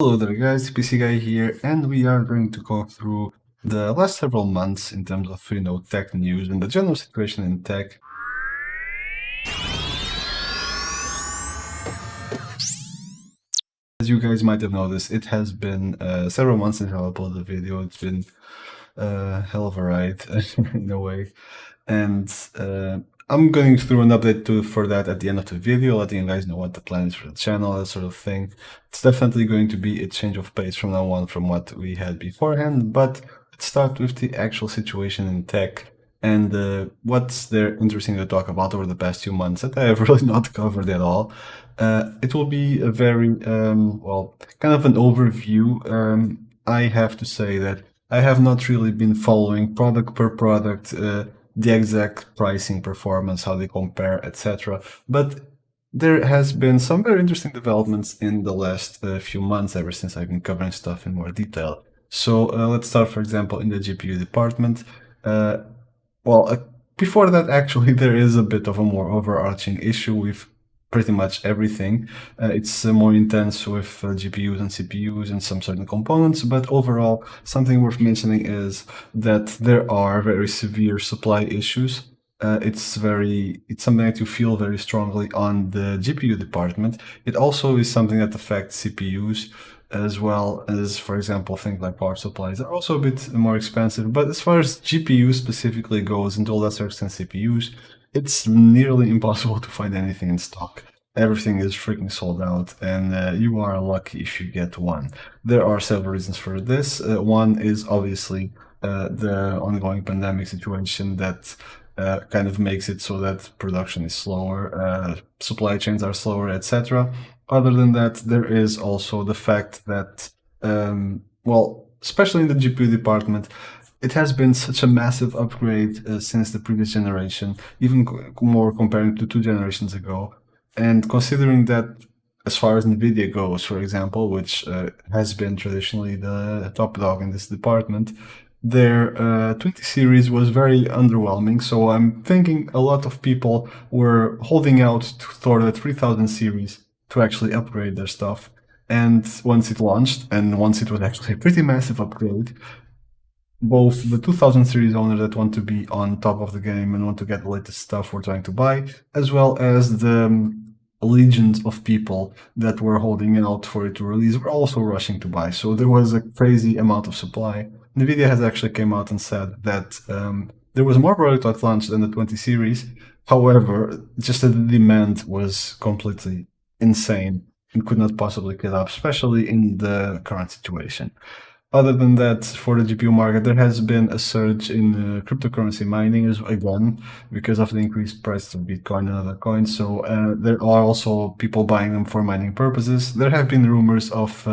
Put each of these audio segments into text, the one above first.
Hello there guys, PC Guy here, and we are going to go through the last several months in terms of, tech news and the general situation in tech. As you guys might have noticed, it has been several months since I uploaded a video. It's been a hell of a ride in a way. And I'm going through an update for that at the end of the video, letting you guys know what the plan is for the channel, that sort of thing. It's definitely going to be a change of pace from now on from what we had beforehand, but let's start with the actual situation in tech and what's there interesting to talk about over the past 2 months that I have really not covered at all. It will be a very, kind of an overview. I have to say that I have not really been following product per product, the exact pricing, performance, how they compare, etc. But there has been some very interesting developments in the last few months, ever since I've been covering stuff in more detail. So let's start, for example, in the GPU department. Uh, well, before that, actually, there is a bit of a more overarching issue with pretty much everything. It's more intense with GPUs and CPUs and some certain components, but overall, something worth mentioning is that there are very severe supply issues. It's something that you feel very strongly on the GPU department. It also is something that affects CPUs, as well as, for example, things like power supplies are also a bit more expensive. But as far as GPU specifically goes, and to a lesser extent CPUs, it's nearly impossible to find anything in stock. Everything is freaking sold out, and you are lucky if you get one. There are several reasons for this. One is obviously the ongoing pandemic situation that kind of makes it so that production is slower, supply chains are slower, etc. Other than that, there is also the fact that, especially in the GPU department, it has been such a massive upgrade since the previous generation, even more comparing to 2 generations ago. And considering that, as far as Nvidia goes, for example, which has been traditionally the top dog in this department, their 20 series was very underwhelming. So I'm thinking a lot of people were holding out for the 3000 series to actually upgrade their stuff. And once it launched, and once it was actually a pretty massive upgrade, both the 2000 series owners that want to be on top of the game and want to get the latest stuff were trying to buy, as well as the legions of people that were holding out for it to release were also rushing to buy. So there was a crazy amount of supply. Nvidia has actually came out and said that there was more product at launch than the 20 series. However, just that the demand was completely insane and could not possibly get up, especially in the current situation. Other than that, for the GPU market, there has been a surge in cryptocurrency mining again because of the increased price of Bitcoin and other coins. So there are also people buying them for mining purposes. There have been rumors of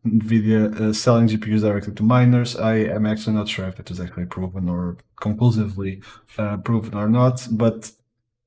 Nvidia selling GPUs directly to miners. I am actually not sure if it was actually proven or conclusively proven or not, but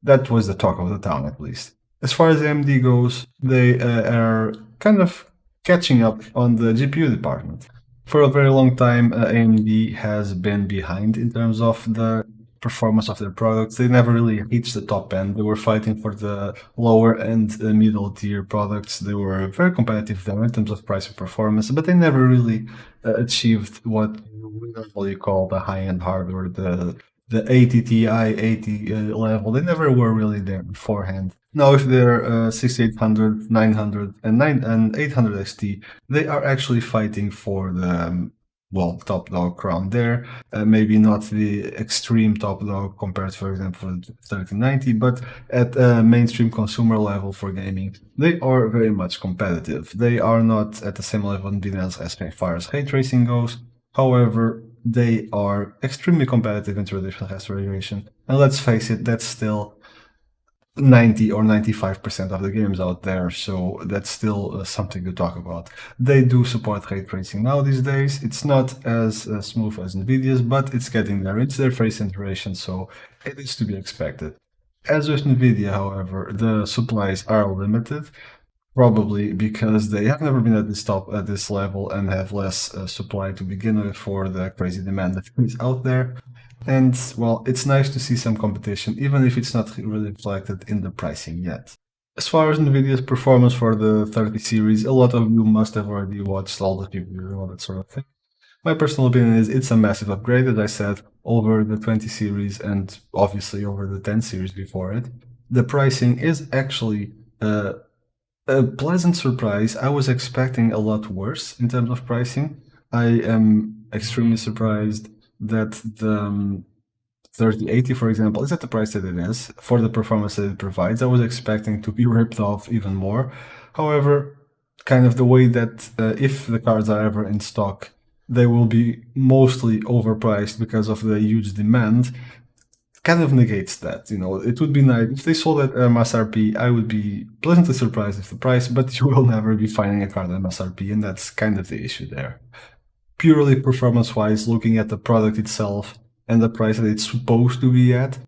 that was the talk of the town, at least. As far as AMD goes, they are kind of catching up on the GPU department. For a very long time, AMD has been behind in terms of the performance of their products. They never really reached the top end. They were fighting for the lower and middle tier products. They were very competitive there in terms of price and performance, but they never really achieved what we normally call the high-end hardware, the 80 Ti, 80 level. They never were really there beforehand. Now, if they're 6800, 900, and 800 XT, they are actually fighting for the top dog crown there. Maybe not the extreme top dog compared, for example, to 3090, but at a mainstream consumer level for gaming, they are very much competitive. They are not at the same level as far as ray tracing goes. However, they are extremely competitive in traditional restoration. And let's face it, that's still 90 or 95% of the games out there, so that's still something to talk about. They do support ray tracing now these days. It's not as smooth as Nvidia's, but it's getting there. It's their first iteration, so it is to be expected. As with Nvidia, however, the supplies are limited, probably because they have never been at this level and have less supply to begin with for the crazy demand that is out there. And well, it's nice to see some competition, even if it's not really reflected in the pricing yet. As far as Nvidia's performance for the 30 series, a lot of you must have already watched all the reviews and all that sort of thing. My personal opinion is it's a massive upgrade, as I said, over the 20 series and obviously over the 10 series before it. The pricing is actually a pleasant surprise. I was expecting a lot worse in terms of pricing. I am extremely surprised that the 3080, for example, is at the price that it is for the performance that it provides. I was expecting to be ripped off even more. However, kind of the way that if the cards are ever in stock, they will be mostly overpriced because of the huge demand, kind of negates that. You know, it would be nice if they sold at MSRP. I would be pleasantly surprised if the price, but you will never be finding a card at MSRP, and that's kind of the issue there. Purely performance-wise, looking at the product itself and the price that it's supposed to be at,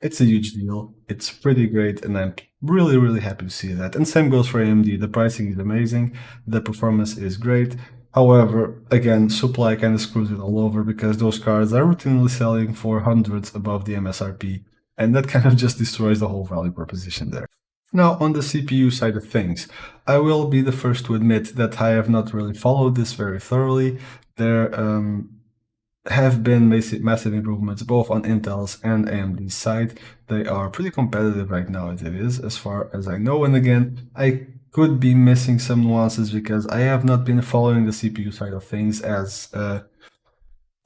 it's a huge deal. It's pretty great, and I'm really, really happy to see that. And same goes for AMD. The pricing is amazing, the performance is great. However, again, supply kind of screws it all over because those cards are routinely selling for hundreds above the MSRP, and that kind of just destroys the whole value proposition there. Now, on the CPU side of things, I will be the first to admit that I have not really followed this very thoroughly. There have been massive improvements both on Intel's and AMD's side. They are pretty competitive right now as it is, as far as I know. And again, I could be missing some nuances because I have not been following the CPU side of things as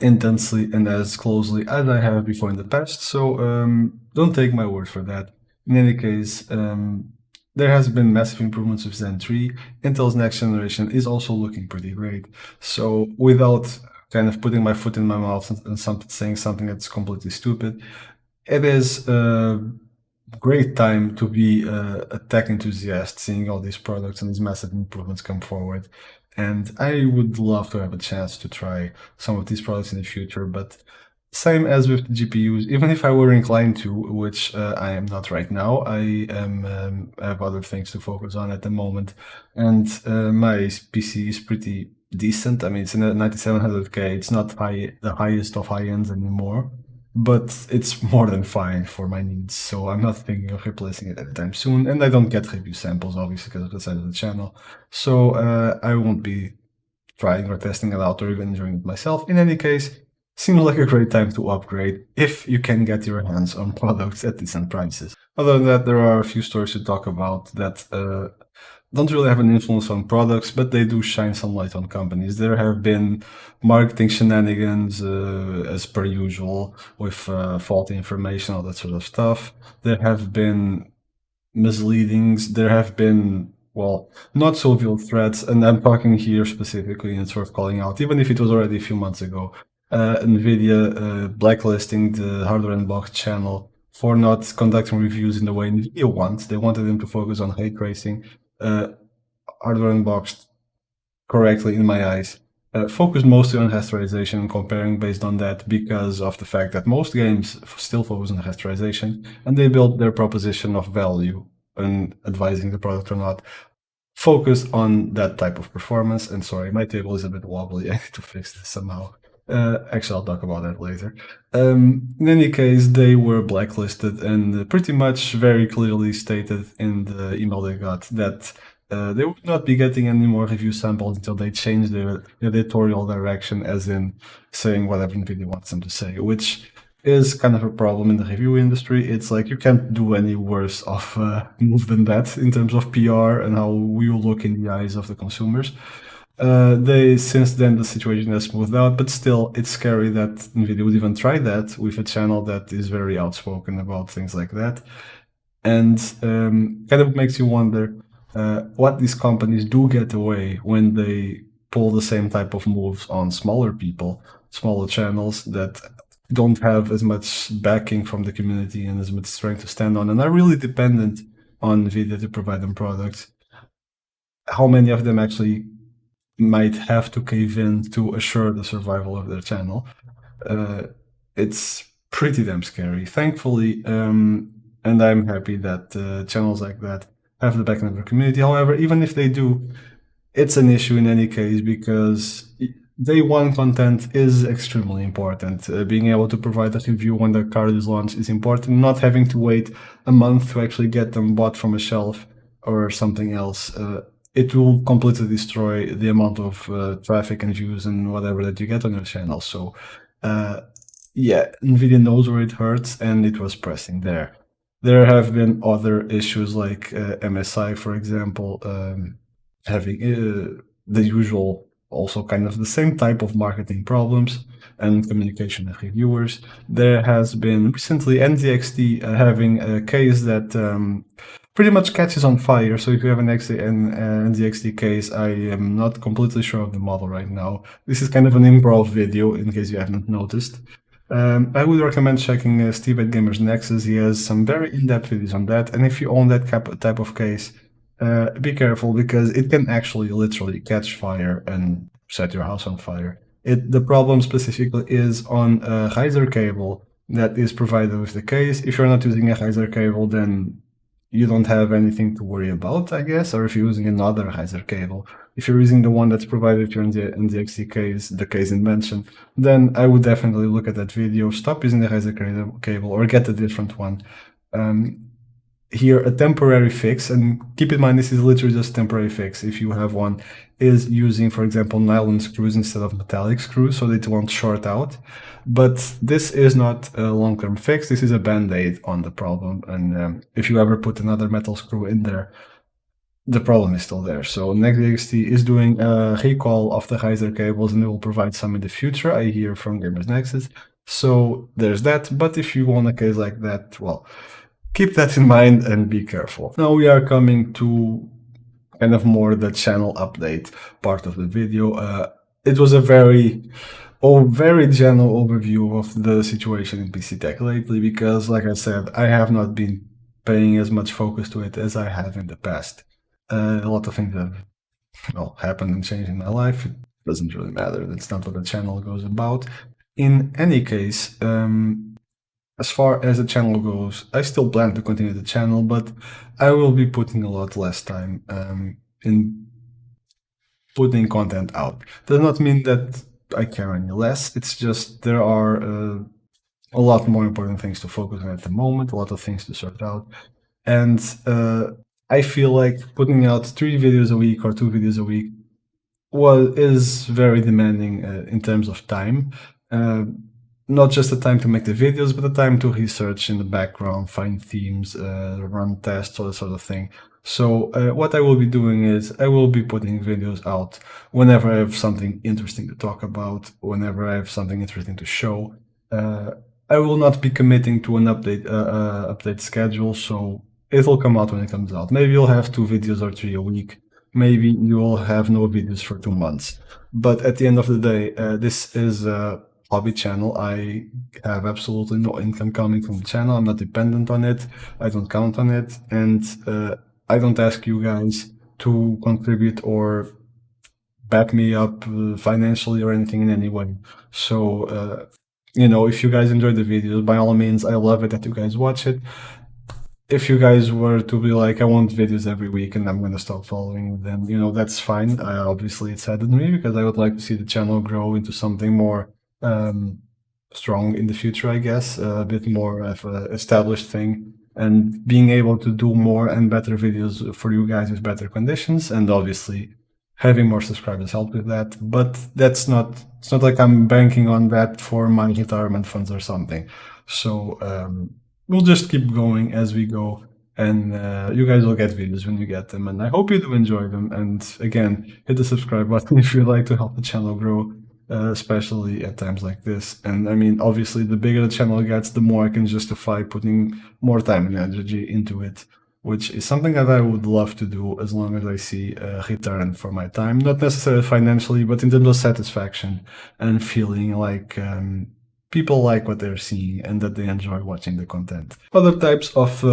intensely and as closely as I have before in the past. So don't take my word for that. In any case, there has been massive improvements with Zen 3. Intel's next generation is also looking pretty great. So without kind of putting my foot in my mouth and saying something that's completely stupid, it is great time to be a tech enthusiast, seeing all these products and these massive improvements come forward. And I would love to have a chance to try some of these products in the future. But same as with the GPUs, even if I were inclined to, which I am not right now, I have other things to focus on at the moment, and my PC is pretty decent. I mean, it's in a 9700K. It's not the highest of high ends anymore, but it's more than fine for my needs. So I'm not thinking of replacing it anytime soon. And I don't get review samples, obviously, because of the size of the channel. So I won't be trying or testing it out or even enjoying it myself. In any case, seems like a great time to upgrade if you can get your hands on products at decent prices. Other than that, there are a few stories to talk about that don't really have an influence on products, but they do shine some light on companies. There have been marketing shenanigans, as per usual, with faulty information, all that sort of stuff. There have been misleadings. There have been, well, not so veiled threats, and I'm talking here specifically and sort of calling out, even if it was already a few months ago, Nvidia blacklisting the Hardware Unboxed channel for not conducting reviews in the way Nvidia wants. They wanted them to focus on ray tracing. Hardware Unboxed, correctly in my eyes, focused mostly on rasterization and comparing based on that because of the fact that most games still focus on rasterization, and they build their proposition of value and advising the product or not focus on that type of performance. And sorry, my table is a bit wobbly. I need to fix this somehow. Actually, I'll talk about that later. In any case, they were blacklisted and pretty much very clearly stated in the email they got that they would not be getting any more review samples until they change their editorial direction, as in saying whatever NVIDIA wants them to say, which is kind of a problem in the review industry. It's like you can't do any worse of move than that in terms of PR and how we will look in the eyes of the consumers. They since then the situation has smoothed out, but still it's scary that Nvidia would even try that with a channel that is very outspoken about things like that, and kind of makes you wonder what these companies do get away when they pull the same type of moves on smaller people, smaller channels that don't have as much backing from the community and as much strength to stand on and are really dependent on Nvidia to provide them products. How many of them actually might have to cave in to assure the survival of their channel? It's pretty damn scary. Thankfully, and I'm happy that channels like that have the backing of the community. However, even if they do, it's an issue in any case because day one content is extremely important. Being able to provide a review when the card is launched is important. Not having to wait a month to actually get them bought from a shelf or something else. It will completely destroy the amount of traffic and views and whatever that you get on your channel. So, uh, yeah, Nvidia knows where it hurts, and it was pressing there. There have been other issues like MSI, for example, having the usual, also kind of the same type of marketing problems and communication with reviewers. There has been recently NZXT having a case that pretty much catches on fire. So if you have an NZXT case, I am not completely sure of the model right now. This is kind of an improv video in case you haven't noticed. I would recommend checking Steve at Gamers Nexus. He has some very in-depth videos on that. And if you own that type of case, be careful because it can actually literally catch fire and set your house on fire. The problem specifically is on a riser cable that is provided with the case. If you're not using a riser cable, then you don't have anything to worry about, I guess. Or if you're using another riser cable, if you're using the one that's provided here in the XT case, the case in mention, then I would definitely look at that video, stop using the riser cable, or get a different one. Here, a temporary fix, and keep in mind this is literally just a temporary fix if you have one, is using, for example, nylon screws instead of metallic screws so that it won't short out. But this is not a long-term fix, this is a band-aid on the problem, and if you ever put another metal screw in there, the problem is still there. So NextXT is doing a recall of the riser cables and it will provide some in the future, I hear from Gamers Nexus. So there's that, but if you want a case like that, well, keep that in mind and be careful. Now we are coming to kind of more the channel update part of the video. It was a very general overview of the situation in PC Tech lately because, like I said, I have not been paying as much focus to it as I have in the past. A lot of things have happened and changed in my life. It doesn't really matter. That's not what the channel goes about. In any case, as far as the channel goes, I still plan to continue the channel, but I will be putting a lot less time in putting content out. Does not mean that I care any less. It's just there are a lot more important things to focus on at the moment, a lot of things to sort out. And I feel like putting out 3 videos a week or 2 videos a week is very demanding in terms of time. Not just the time to make the videos, but the time to research in the background, find themes, run tests, all that sort of thing. So what I will be doing is I will be putting videos out whenever I have something interesting to talk about, whenever I have something interesting to show. I will not be committing to an update schedule, so it'll come out when it comes out. Maybe you'll have 2 videos or 3 a week. Maybe you will have no videos for 2 months. But at the end of the day, this is a hobby channel. I have absolutely no income coming from the channel. I'm not dependent on it. I don't count on it. And I don't ask you guys to contribute or back me up financially or anything in any way. So, if you guys enjoy the videos, by all means, I love it that you guys watch it. If you guys were to be like, I want videos every week and I'm going to stop following, then, that's fine. Obviously, it saddened me because I would like to see the channel grow into something more strong in the future, I guess, a bit more of an established thing. And being able to do more and better videos for you guys with better conditions, and obviously having more subscribers help with that. But it's not like I'm banking on that for my retirement funds or something. So we'll just keep going as we go, and you guys will get videos when you get them, and I hope you do enjoy them. And again, hit the subscribe button if you'd like to help the channel grow, especially at times like this. And I mean, obviously, the bigger the channel gets, the more I can justify putting more time and energy into it, which is something that I would love to do as long as I see a return for my time. Not necessarily financially, but in terms of satisfaction and feeling like people like what they're seeing and that they enjoy watching the content. Other types of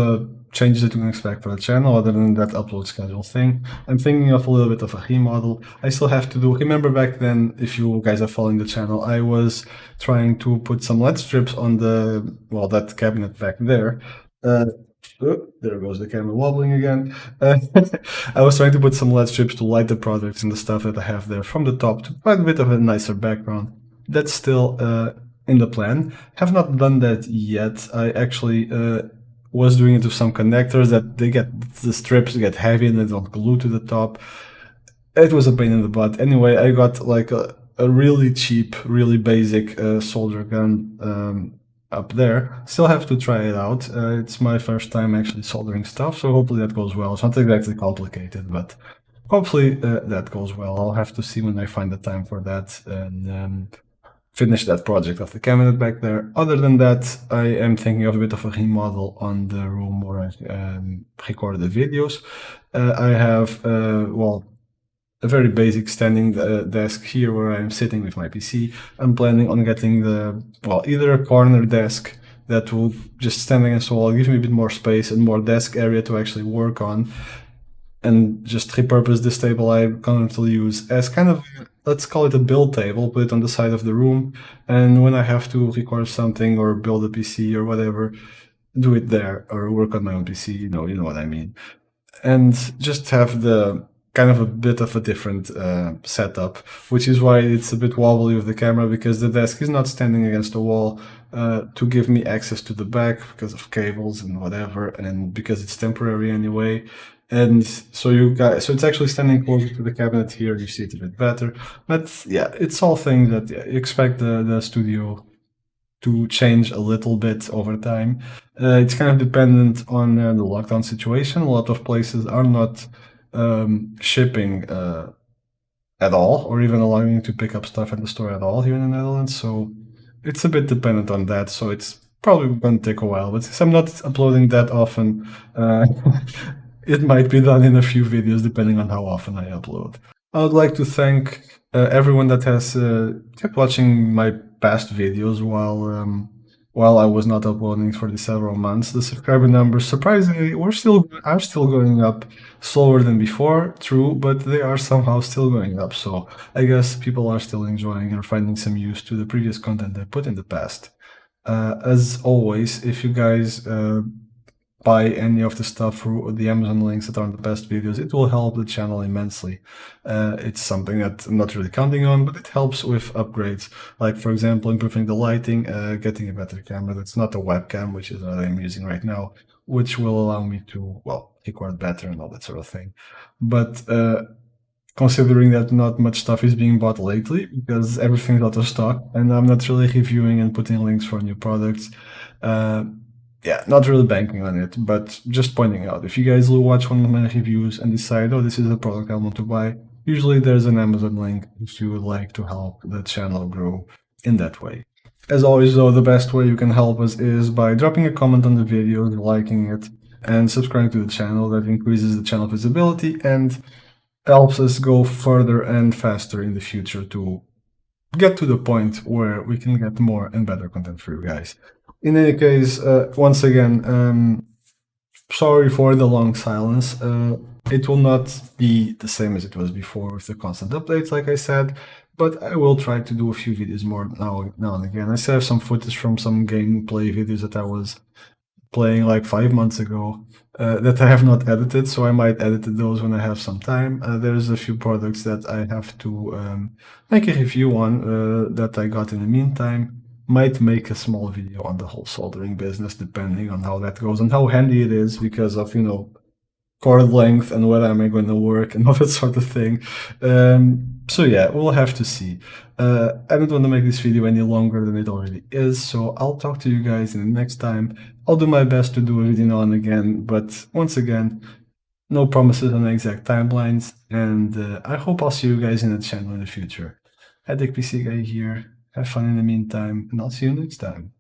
changes that you can expect for the channel, other than that upload schedule thing, I'm thinking of a little bit of a remodel. I still have to do, remember back then, if you guys are following the channel, I was trying to put some LED strips on that cabinet back there. Oh, there goes the camera wobbling again. I was trying to put some LED strips to light the products and the stuff that I have there from the top to provide a bit of a nicer background. That's still in the plan. Have not done that yet. I actually was doing it with some connectors that the strips get heavy and they don't glue to the top. It was a pain in the butt. Anyway, I got like a really cheap, really basic solder gun up there. Still have to try it out. It's my first time actually soldering stuff, so hopefully that goes well. It's not exactly complicated, but hopefully that goes well. I'll have to see when I find the time for that and finish that project of the cabinet back there. Other than that, I am thinking of a bit of a remodel on the room where I record the videos. I have, well, a very basic standing desk here where I'm sitting with my PC. I'm planning on getting well, either a corner desk that will just stand against the wall, give me a bit more space and more desk area to actually work on, and just repurpose this table I currently use as kind of, let's call it a build table, put it on the side of the room, and when I have to record something or build a PC or whatever, do it there or work on my own PC, you know what I mean. And just have the kind of a bit of a different setup, which is why it's a bit wobbly with the camera, because the desk is not standing against the wall to give me access to the back because of cables and whatever, and because it's temporary anyway. And so so it's actually standing closer to the cabinet here. You see it a bit better, but yeah, it's all things that you expect the studio to change a little bit over time. It's kind of dependent on the lockdown situation. A lot of places are not shipping at all, or even allowing you to pick up stuff at the store at all here in the Netherlands. So it's a bit dependent on that. So it's probably going to take a while. But since I'm not uploading that often, it might be done in a few videos depending on how often I upload. I would like to thank everyone that has kept watching my past videos while I was not uploading for the several months. The subscriber numbers, surprisingly, are still going up, slower than before, true, but they are somehow still going up. So I guess people are still enjoying and finding some use to the previous content I put in the past. As always, if you guys buy any of the stuff through the Amazon links that are in the past videos, it will help the channel immensely. It's something that I'm not really counting on, but it helps with upgrades. Like, for example, improving the lighting, getting a better camera that's not a webcam, which is what I'm using right now, which will allow me to, well, record better and all that sort of thing. But considering that not much stuff is being bought lately because everything's out of stock and I'm not really reviewing and putting links for new products, yeah, not really banking on it, but just pointing out, if you guys will watch one of my reviews and decide, oh, this is a product I want to buy, usually there's an Amazon link if you would like to help the channel grow in that way. As always, though, the best way you can help us is by dropping a comment on the video, liking it, and subscribing to the channel. That increases the channel visibility and helps us go further and faster in the future to get to the point where we can get more and better content for you guys. In any case, once again, sorry for the long silence. It will not be the same as it was before with the constant updates, like I said, but I will try to do a few videos more now and again. I still have some footage from some gameplay videos that I was playing like 5 months ago that I have not edited, so I might edit those when I have some time. There's a few products that I have to make a review on that I got in the meantime. Might make a small video on the whole soldering business, depending on how that goes and how handy it is because of, cord length and where am I going to work and all that sort of thing. So yeah, we'll have to see. I don't want to make this video any longer than it already is, so I'll talk to you guys in the next time. I'll do my best to do a video now and again, but once again, no promises on exact timelines, and I hope I'll see you guys in the channel in the future. Headache PC Guy here. Have fun in the meantime, and I'll see you next time.